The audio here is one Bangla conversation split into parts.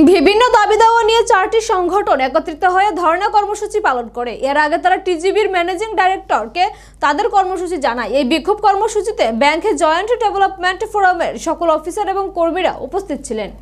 বিভিন্ন দাবি দাওয়া নিয়ে 4টি সংগঠন একত্রিত হয়ে ধর্ণা কর্মসূচি পালন করে। এর আগে তারা টিজিবির ম্যানেজিং ডাইরেক্টরকে তাদের কর্মসূচি জানায়। এই বিক্ষোভ কর্মসূচিতে ব্যাংকের জয়েন্ট ডেভেলপমেন্ট ফোরামের সকল অফিসার এবং কর্মীরা উপস্থিত ছিলেন।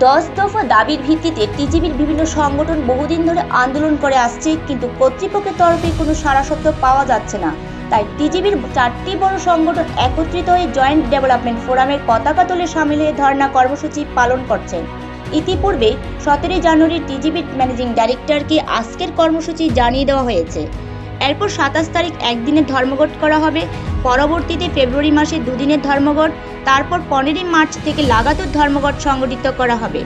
দশ দফা দাবির ভিত্তিতে টিজিবির বিভিন্ন সংগঠন বহুদিন ধরে আন্দোলন করে আসছে, কিন্তু কর্তৃপক্ষের তরফে কোনো সাড়াশব্দ পাওয়া যাচ্ছে না। তাই টিজিবির 4টি বড় সংগঠন একত্রিত হয়ে জয়েন্ট ডেভেলপমেন্ট ফোরামের পতাকা তোলে সামিল হয়ে ধর্ণা কর্মসূচি পালন করছেন। ইতিপূর্বে 17 জানুয়ারি টিজিবির ম্যানেজিং ডাইরেক্টরকে আজকের কর্মসূচি জানিয়ে দেওয়া হয়েছে। এরপর 27 তারিখ একদিনের ধর্মঘট করা হবে, পরবর্তীতে ফেব্রুয়ারি মাসে 2 দিনের ধর্মঘট, তারপর 15 মার্চ থেকে লাগাতার ধর্মঘট সংগঠিত করা হবে।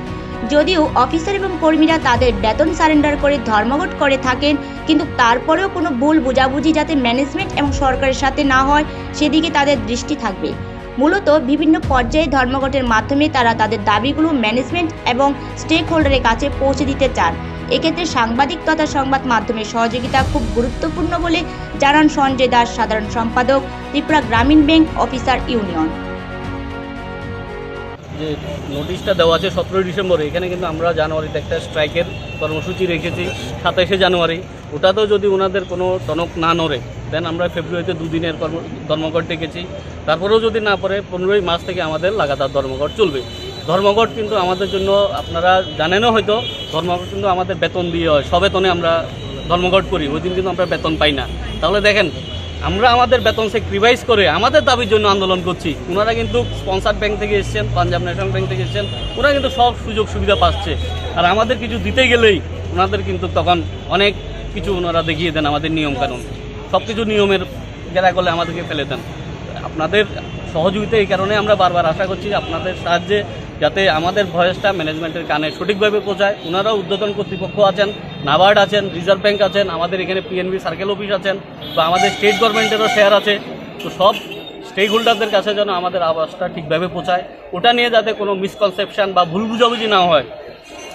যদিও অফিসার এবং কর্মীরা তাদের বেতন সারেন্ডার করে ধর্মঘট করে থাকেন, কিন্তু তারপরেও কোনো ভুল বোঝাবুঝি যাতে ম্যানেজমেন্ট এবং সরকারের সাথে না হয় সেদিকে তাদের দৃষ্টি থাকবে। মূলত বিভিন্ন পর্যায়ে ধর্মঘটের মাধ্যমে তারা তাদের দাবিগুলো ম্যানেজমেন্ট এবং স্টেক হোল্ডারের কাছে পৌঁছে দিতে চান। এক্ষেত্রে সাংবাদিক তথা সংবাদ মাধ্যমের সহযোগিতা খুব গুরুত্বপূর্ণ বলে জানান সঞ্জয় দাস, সাধারণ সম্পাদক, ত্রিপুরা গ্রামীণ ব্যাংক অফিসার ইউনিয়ন। যে নোটিশটা দেওয়া আছে 17 ডিসেম্বরে, এখানে কিন্তু আমরা জানুয়ারিতে একটা স্ট্রাইকের কর্মসূচি রেখেছি 27 জানুয়ারি। ওটাতেও যদি ওনাদের কোনো টনক না নড়ে দেন আমরা ফেব্রুয়ারিতে 2 দিনের ধর্মঘট ডেকেছি। তারপরেও যদি না পড়ে 15 মার্চ থেকে আমাদের লাগাতার ধর্মঘট চলবে। ধর্মঘট কিন্তু আমাদের জন্য আপনারা জানেনও হয়তো, ধর্মঘট কিন্তু আমাদের বেতন দিয়ে হয়, সবেতনে আমরা ধর্মঘট করি, ওই দিন কিন্তু আমরা বেতন পাই না। তাহলে দেখেন আমরা আমাদের বেতন স্যাক্রিফাইস করে আমাদের দাবির জন্য আন্দোলন করছি। ওনারা কিন্তু স্পন্সার ব্যাংক থেকে এসছেন, পাঞ্জাব ন্যাশনাল ব্যাংক থেকে এসছেন, ওরা কিন্তু সব সুযোগ সুবিধা পাচ্ছে। আর আমাদের কিছু দিতে গেলেই ওনাদের কিন্তু তখন অনেক কিছু ওনারা দেখিয়ে দেন, আমাদের নিয়মকানুন সব কিছু নিয়মের গেরা করলে আমাদেরকে ফেলে দেন। আপনাদের সহযোগিতা এই কারণে আমরা বারবার আশা করছি আপনাদের সাহায্যে, যাতে আমাদের ভয়েসটা ম্যানেজমেন্টের কানে সঠিকভাবে পৌঁছায়। ওনারাও ঊর্ধ্বতন কর্তৃপক্ষ আছেন, নাবার্ড আছেন, রিজার্ভ ব্যাংক আছেন, আমাদের এখানে পিএনবি সার্কেল অফিস আছেন, বা আমাদের স্টেট গভর্নমেন্টেরও শেয়ার আছে। তো সব স্টেক হোল্ডারদের কাছে যেন আমাদের আওয়াজটা ঠিকভাবে পৌঁছায়, ওটা নিয়ে যাতে কোনো মিসকনসেপশন বা ভুল বুঝাবুঝি না হয়,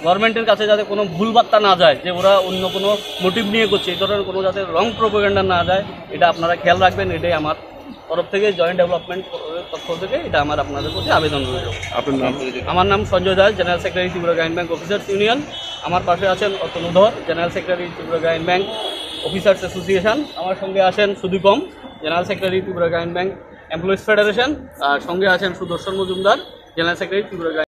গভর্নমেন্টের কাছে যাতে কোনো ভুল বার্তা না যায় যে ওরা অন্য কোনো মোটিভ নিয়ে করছে, এই ধরনের কোনো যাতে রং প্রোপাগান্ডা না যায়, এটা আপনারা খেয়াল রাখবেন। এটাই আমার তরফ থেকে জয়েন্ট ডেভেলপমেন্ট পক্ষ থেকে এটা আমার আপনাদের প্রতি আবেদন রইল। আপনার নাম? আমার নাম সঞ্জয় দাস, জেনারেল সেক্রেটারি ত্রিপুরা গ্রামীণ ব্যাংক অফিসার্স ইউনিয়ন। আমার পাশে আছেন অতনুধর, জেনারেল সেক্রেটারি ত্রিপুরা গ্রামীণ ব্যাংক অফিসার্স অ্যাসোসিয়েশন। আমার সঙ্গে আছেন সুদীপম, জেনারেল সেক্রেটারি ত্রিপুরা গ্রামীণ ব্যাংক এমপ্লয়িজ ফেডারেশন। আর সঙ্গে আছেন সুদর্শন মজুমদার, জেনারেল সেক্রেটারি ত্রিপুরা গ্রামীণ।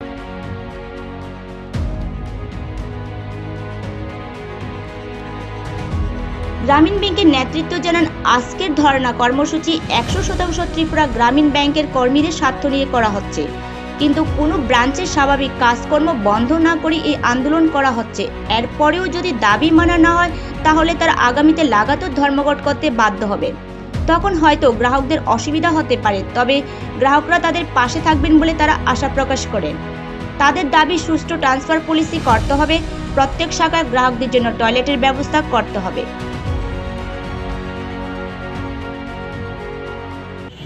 গ্রামীণ ব্যাংকের নেতৃত্ব জানান, আজকের ধর্ণা কর্মসূচি 100% ত্রিপুরা গ্রামীণ ব্যাংকের কর্মীদের স্বার্থ নিয়ে করা হচ্ছে, কিন্তু কোনো ব্রাঞ্চের স্বাভাবিক কাজকর্ম বন্ধ না করে এই আন্দোলন করা হচ্ছে। এরপরেও যদি দাবি মানা না হয় তাহলে তারা আগামীতে লাগাতার ধর্মঘট করতে বাধ্য হবে। তখন হয়তো গ্রাহকদের অসুবিধা হতে পারে, তবে গ্রাহকরা তাদের পাশে থাকবেন বলে তারা আশা প্রকাশ করেন। তাদের দাবি সুষ্ঠু ট্রান্সফার পলিসি করতে হবে, প্রত্যেক শাখায় গ্রাহকদের জন্য টয়লেটের ব্যবস্থা করতে হবে।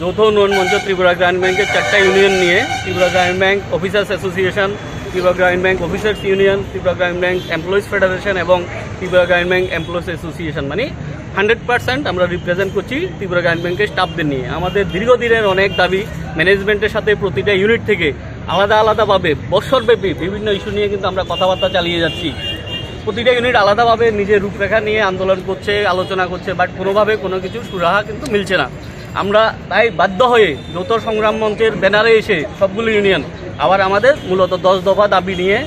যৌথ উন্নয়ন মঞ্চ ত্রিপুরা গ্রামীণ ব্যাংকের 4টা ইউনিয়ন নিয়ে ত্রিপুরা গ্রামীণ ব্যাংক অফিসার্স অ্যাসোসিয়েশন, ত্রিপুরা গ্রামীণ ব্যাংক অফিসার্স ইউনিয়ন, ত্রিপুরা গ্রামীণ ব্যাংক এমপ্লয়িজ ফেডারেশন এবং ত্রিপুরা গ্রামীণ ব্যাংক এমপ্লয়িজ অ্যাসোসিয়েশন, মানে 100% আমরা রিপ্রেজেন্ট করছি ত্রিপুরা গ্রামীণ ব্যাংকের স্টাফদের নিয়ে। আমাদের দীর্ঘদিনের অনেক দাবি ম্যানেজমেন্টের সাথে প্রতিটা ইউনিট থেকে আলাদা আলাদাভাবে বৎসরব্যাপী বিভিন্ন ইস্যু নিয়ে কিন্তু আমরা কথাবার্তা চালিয়ে যাচ্ছি। প্রতিটা ইউনিট আলাদাভাবে নিজের রূপরেখা নিয়ে আন্দোলন করছে, আলোচনা করছে, বাট কোনোভাবে কোনো কিছু সুরাহা কিন্তু মিলছে না। আমরা তাই বাধ্য হয়ে যৌথ সংগ্রাম মঞ্চের ব্যানারে এসে সবগুলো ইউনিয়ন আবার আমাদের মূলত 10 দফা দাবি নিয়ে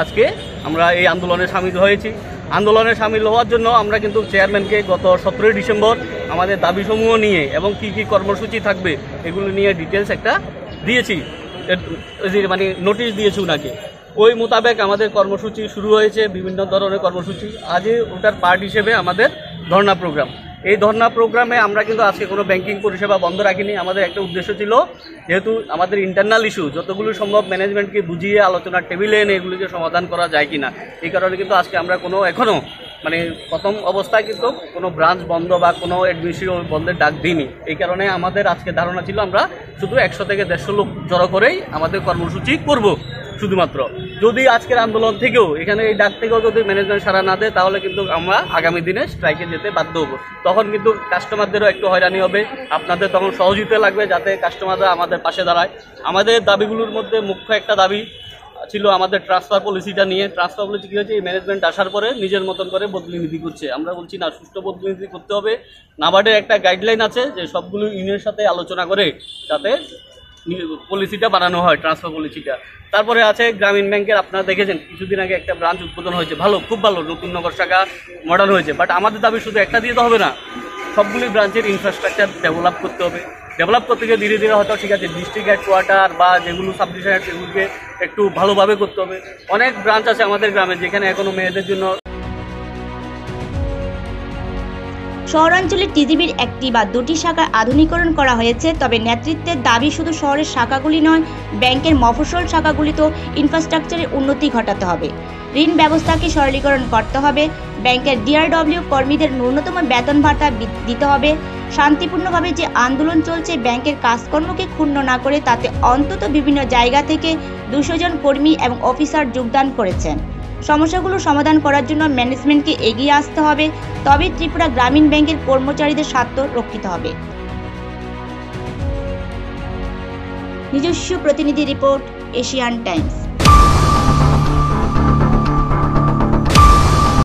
আজকে আমরা এই আন্দোলনে সামিল হয়েছি। আন্দোলনে সামিল হওয়ার জন্য আমরা কিন্তু চেয়ারম্যানকে গত 17 ডিসেম্বর আমাদের দাবিসমূহ নিয়ে এবং কী কী কর্মসূচি থাকবে এগুলো নিয়ে ডিটেলস একটা দিয়েছি, মানে নোটিশ দিয়েছি ওনাকে। ওই মোতাবেক আমাদের কর্মসূচি শুরু হয়েছে, বিভিন্ন ধরনের কর্মসূচি। আজই ওটার পার্ট হিসেবে আমাদের ধর্ণা প্রোগ্রাম। এই ধর্ণা প্রোগ্রামে আমরা কিন্তু আজকে কোনো ব্যাংকিং পরিষেবা বন্ধ রাখিনি। আমাদের একটা উদ্দেশ্য ছিল, যেহেতু আমাদের ইন্টারনাল ইস্যু যতগুলো সম্ভব ম্যানেজমেন্টকে বুঝিয়ে আলোচনার টেবিলে এনে এগুলিকে সমাধান করা যায় কিনা, এই কারণে কিন্তু আজকে আমরা কোনো এখনও মানে প্রথম অবস্থায় কিন্তু কোনো ব্রাঞ্চ বন্ধ বা কোনো অ্যাডমিনিস্ট্রেটিভ বন্ধের ডাক দিইনি। এই কারণে আমাদের আজকে ধারণা ছিল আমরা শুধু 100 থেকে 150 লোক জড়ো করেই আমাদের কর্মসূচি করব। শুধুমাত্র। যদি আজকের আন্দোলন থেকেও এখানে এই ডাক থেকেও যদি ম্যানেজমেন্ট সাড়া না দেয় তাহলে কিন্তু আমরা আগামী দিনে স্ট্রাইকে যেতে বাধ্য হব। তখন কিন্তু কাস্টমারদেরও একটু হয়রানি হবে, আপনাদের তখন সহযোগিতা লাগবে যাতে কাস্টমাররা আমাদের পাশে দাঁড়ায়। আমাদের দাবিগুলোর মধ্যে মুখ্য একটা দাবি ছিল আমাদের ট্রান্সফার পলিসিটা নিয়ে। ট্রান্সফার পলিসি কী হয়েছে, এই ম্যানেজমেন্ট আসার পরে নিজের মতন করে বদলি নীতি করছে। আমরা বলছি না, সুষ্ঠু বদলি নীতি করতে হবে। নাবার্ডের একটা গাইডলাইন আছে যে সবগুলো ইউনিয়নের সাথে আলোচনা করে যাতে পলিসিটা বানানো হয়, ট্রান্সফার পলিসিটা। তারপরে আছে গ্রামীণ ব্যাংকের, আপনারা দেখেছেন কিছুদিন আগে একটা ব্রাঞ্চ উদ্বোধন হয়েছে, ভালো, খুব ভালো, নতুন নগর শাখা মডার্ন হয়েছে। বাট আমাদের দাবি শুধু একটা দিয়ে তো হবে না, সবগুলি ব্রাঞ্চের ইনফ্রাস্ট্রাকচার ডেভেলপ করতে হবে। ডেভেলপ করতে গিয়ে ধীরে ধীরে হয়তো ঠিক আছে ডিস্ট্রিক্ট হেডকোয়ার্টার বা যেগুলো সাব ডিভিশন হেড সেগুলোকে একটু ভালোভাবে করতে হবে। অনেক ব্রাঞ্চ আছে আমাদের গ্রামে যেখানে এখনো মেয়েদের জন্য। শহরাঞ্চলে টিজিবির একটি বা দুটি শাখার আধুনিকরণ করা হয়েছে, তবে নেতৃত্বের দাবি শুধু শহরের শাখাগুলি নয়, ব্যাংকের মফস্বল শাখাগুলিতেও ইনফ্রাস্ট্রাকচারের উন্নতি ঘটাতে হবে। ঋণ ব্যবস্থাকে সরলীকরণ করতে হবে, ব্যাংকের ডিআরডব্লিউ কর্মীদের ন্যূনতম বেতন ভাতা দিতে হবে। শান্তিপূর্ণভাবে যে আন্দোলন চলছে, ব্যাংকের কাজকর্মকে ক্ষুণ্ণ না করে তাতে অন্তত বিভিন্ন জায়গা থেকে 200 জন কর্মী এবং অফিসার যোগদান করেছেন। সমস্যাগুলো সমাধান করার জন্য ম্যানেজমেন্টকে এগিয়ে আসতে হবে, তবে ত্রিপুরা গ্রামীণ ব্যাংকের কর্মচারীদের স্বার্থ রক্ষিত হবে। নিজস্ব প্রতিনিধি রিপোর্ট, এশিয়ান টাইমস।